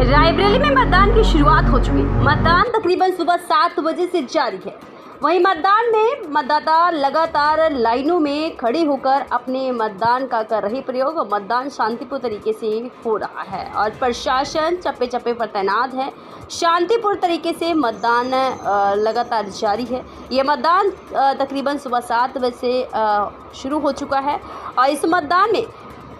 रायबरेली में मतदान की शुरुआत हो चुकी है। मतदान तकरीबन सुबह 7 बजे से जारी है। वहीं मतदान में मतदाता लगातार लाइनों में खड़े होकर अपने मतदान का कर रहे प्रयोग। मतदान शांतिपूर्ण तरीके से हो रहा है और प्रशासन चप्पे चप्पे पर तैनात है। शांतिपूर्ण तरीके से मतदान लगातार जारी है। ये मतदान तकरीबन सुबह 7 बजे से शुरू हो चुका है और इस मतदान में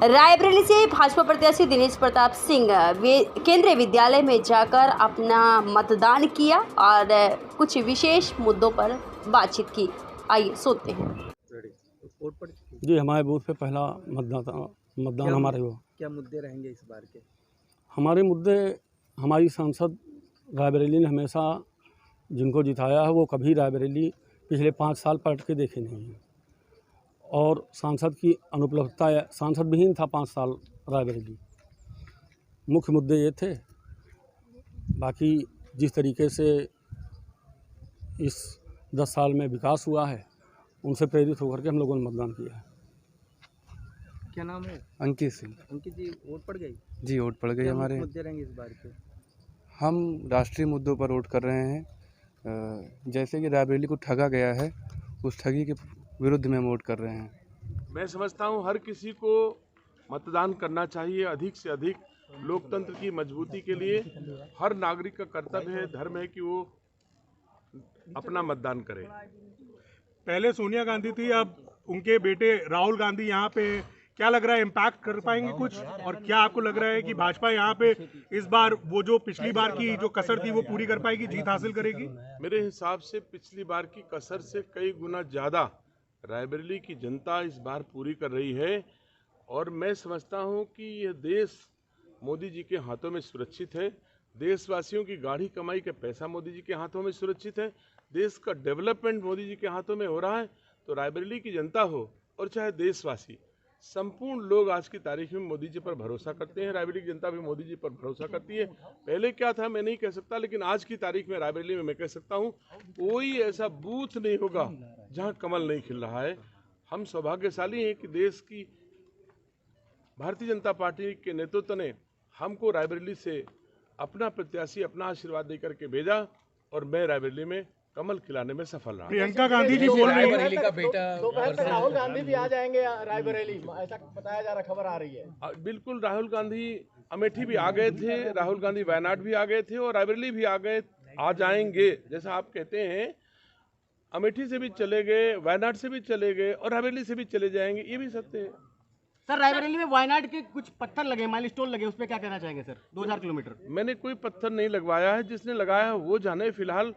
रायबरेली से भाजपा प्रत्याशी दिनेश प्रताप सिंह केंद्रीय विद्यालय में जाकर अपना मतदान किया और कुछ विशेष मुद्दों पर बातचीत की। आइए सुनते हैं। जी, हमारे बूथ पे पहला मतदान हमारे हुआ। क्या मुद्दे रहेंगे इस बार के? हमारे मुद्दे, हमारी सांसद रायबरेली ने हमेशा जिनको जिताया है वो कभी रायबरेली पिछले 5 साल पलट के देखे नहीं हैं और सांसद की अनुपलब्धता, सांसद विहीन था 5 साल रायबरेली। मुख्य मुद्दे ये थे। बाकी जिस तरीके से इस 10 साल में विकास हुआ है उनसे प्रेरित होकर के हम लोगों ने मतदान किया है। क्या नाम है? अंकित सिंह। अंकित जी, वोट पड़ गई? जी, वोट पड़ गई हमारे। मुद्दे रहेंगे इस बार के? हम राष्ट्रीय मुद्दों पर वोट कर रहे हैं। जैसे कि रायबरेली को ठगा गया है, उस ठगी के विरुद्ध में वोट कर रहे हैं। मैं समझता हूं हर किसी को मतदान करना चाहिए। अधिक से अधिक लोकतंत्र की मजबूती के लिए हर नागरिक का कर्तव्य है, धर्म है कि वो अपना मतदान करे। पहले सोनिया गांधी थी, अब उनके बेटे राहुल गांधी यहाँ पे, क्या लग रहा है इम्पैक्ट कर पाएंगे कुछ? और क्या आपको लग रहा है कि भाजपा यहाँ पे इस बार वो जो पिछली बार की जो कसर थी वो पूरी कर पाएगी, जीत हासिल करेगी? मेरे हिसाब से पिछली बार की कसर से कई गुना ज़्यादा रायबरेली की जनता इस बार पूरी कर रही है और मैं समझता हूं कि यह देश मोदी जी के हाथों में सुरक्षित है। देशवासियों की गाढ़ी कमाई का पैसा मोदी जी के हाथों में सुरक्षित है। देश का डेवलपमेंट मोदी जी के हाथों में हो रहा है। तो रायबरेली की जनता हो और चाहे देशवासी, संपूर्ण लोग आज की तारीख में मोदी जी पर भरोसा करते हैं। रायबरेली की जनता भी मोदी जी पर भरोसा करती है। पहले क्या था मैं नहीं कह सकता, लेकिन आज की तारीख में रायबरेली में मैं कह सकता हूं कोई ऐसा बूथ नहीं होगा जहां कमल नहीं खिल रहा है। हम सौभाग्यशाली हैं कि देश की भारतीय जनता पार्टी के नेतृत्व ने हमको रायबरेली से अपना प्रत्याशी, अपना आशीर्वाद देकर के भेजा और मैं रायबरेली में कमल खिलाने में सफल रहा। प्रियंका गांधी जी बोल रही रायबरेली का बेटा दोपहर तक राहुल गांधी भी आ जाएंगे रायबरेली, ऐसा बताया जा रहा, खबर आ रही है। बिल्कुल, राहुल गांधी अमेठी भी आ गए थे, राहुल गांधी वायनाड भी आ गए थे और रायबरेली भी आ जाएंगे। जैसा आप कहते हैं, अमेठी से भी चले गए, वायनाड से भी चले गए और रायबरेली से भी चले जाएंगे, ये भी सत्य है। सर, रायबरेली में वायनाड के कुछ पत्थर लगे, माइलस्टोन लगे, उस पर क्या कहना चाहेंगे सर? 2000 किलोमीटर मैंने कोई पत्थर नहीं लगवाया है, जिसने लगाया है वो जाने। फिलहाल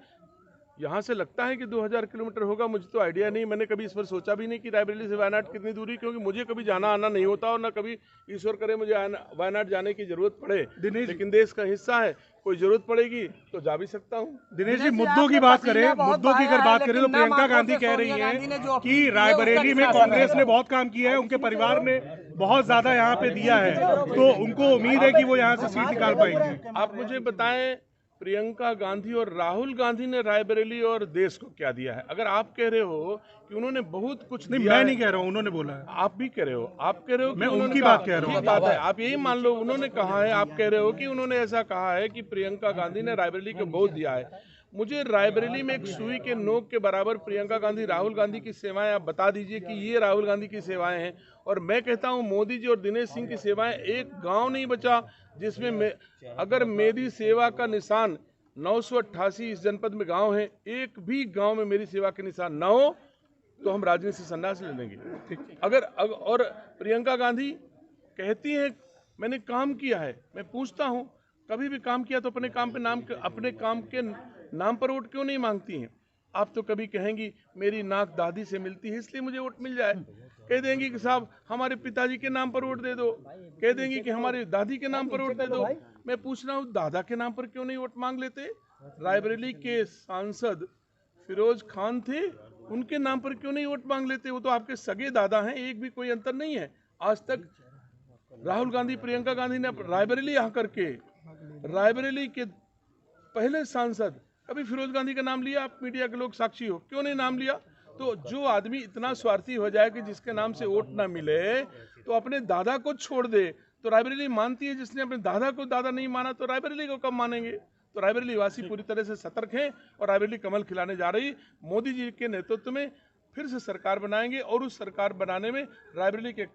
यहाँ से लगता है कि 2000 किलोमीटर होगा, मुझे तो आइडिया नहीं। मैंने कभी इस पर सोचा भी नहीं कि रायबरेली से वायनाड कितनी दूरी, क्योंकि मुझे कभी जाना आना नहीं होता और ना कभी ईश्वर करे मुझे वायनाड जाने की जरूरत पड़े। लेकिन देश का हिस्सा है, कोई जरूरत पड़ेगी तो जा भी सकता हूँ। दिनेश जी, मुद्दों की बात करें, मुद्दों की अगर बात करें तो प्रियंका गांधी कह रही हैं कि रायबरेली में कांग्रेस ने बहुत काम किया है, उनके परिवार ने बहुत ज्यादा यहाँ पे दिया है, तो उनको उम्मीद है कि वो यहाँ से सीट निकाल पाएंगे। आप मुझे बताएं, प्रियंका गांधी और राहुल गांधी ने रायबरेली और देश को क्या दिया है? अगर आप कह रहे हो कि उन्होंने बहुत कुछ नहीं, दिया मैं है, नहीं कह रहा हूँ, उन्होंने बोला है। आप भी कह रहे हो, आप कह रहे हो कि मैं उन्होंने उनकी कहा, बात कह रहा हूँ। ठीक बात है, आप यही मान लो उन्होंने कहा है। आप कह रहे हो कि उन्होंने ऐसा कहा है कि प्रियंका गांधी ने रायबरेली को बहुत दिया है। मुझे रायबरेली में एक सुई के नोक के बराबर प्रियंका गांधी, राहुल गांधी की सेवाएं आप बता दीजिए कि ये राहुल गांधी की सेवाएं हैं। और मैं कहता हूं मोदी जी और दिनेश सिंह की सेवाएं, एक गांव नहीं बचा जिसमें अगर मेरी सेवा का निशान 988 इस जनपद में गांव हैं, एक भी गांव में मेरी सेवा के निशान न हो तो हम राजनीति से संन्यास ले लेंगे। अगर और प्रियंका गांधी कहती हैं मैंने काम किया है, मैं पूछता हूं कभी भी काम किया तो अपने काम के नाम पर वोट क्यों नहीं मांगती हैं? आप तो कभी कहेंगी मेरी नाक दादी से मिलती है इसलिए मुझे वोट मिल जाए, कह देंगी कि साहब हमारे पिताजी के नाम पर वोट दे दो, कह देंगी कि हमारी दादी के नाम पर वोट दे दो। मैं पूछ रहा हूँ दादा के नाम पर क्यों नहीं वोट मांग लेते? रायबरेली के सांसद फिरोज खान थे, उनके नाम पर क्यों नहीं वोट मांग लेते? वो तो आपके सगे दादा हैं, एक भी कोई अंतर नहीं है। आज तक राहुल गांधी, प्रियंका गांधी ने रायबरेली आकर के रायबरेली के पहले सांसद कभी फिरोज गांधी का नाम लिया? आप मीडिया के लोग साक्षी हो, क्यों नहीं नाम लिया? तो जो आदमी इतना स्वार्थी हो जाए कि जिसके नाम से वोट ना मिले तो अपने दादा को छोड़ दे, तो रायबरेली मानती है। जिसने अपने दादा को दादा नहीं माना तो रायबरेली को कब मानेंगे? तो रायबरेली वासी पूरी तरह से सतर्क हैं और रायबरेली कमल खिलाने जा रही। मोदी जी के नेतृत्व में फिर से सरकार बनाएंगे और उस सरकार बनाने में रायबरेली के